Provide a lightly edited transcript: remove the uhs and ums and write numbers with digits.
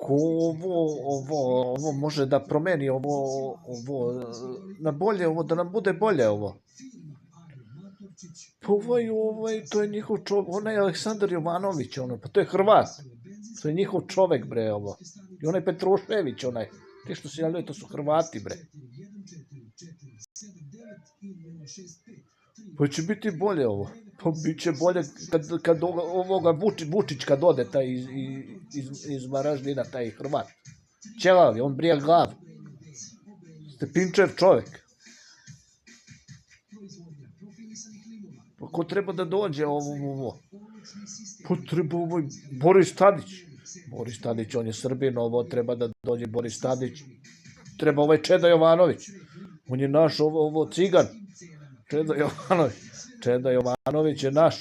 ko ovo može da promeni na bolje, da nam bude bolje ovo. Pa to je njihov čovjek, onaj Aleksandar Jovanović, pa to je Hrvat. To je njihov čovjek, bre, ovo. I onaj Petrušević, ti što se javljaju, to su Hrvati, bre. Pa će biti bolje ovo. Pa bit će bolje kad ovoga Vučić kad ode, taj iz Varaždina, taj Hrvat. Ćelavi, on brija glavu. Stepinčev čovjek. Pa ko treba da dođe ovo? Pa treba Boris Tadić. Boris Tadić, on je Srbin, ovo treba da dođe Boris Tadić. Treba Čeda Jovanović. On je naš, ovo cigan. Čeda Jovanović je naš.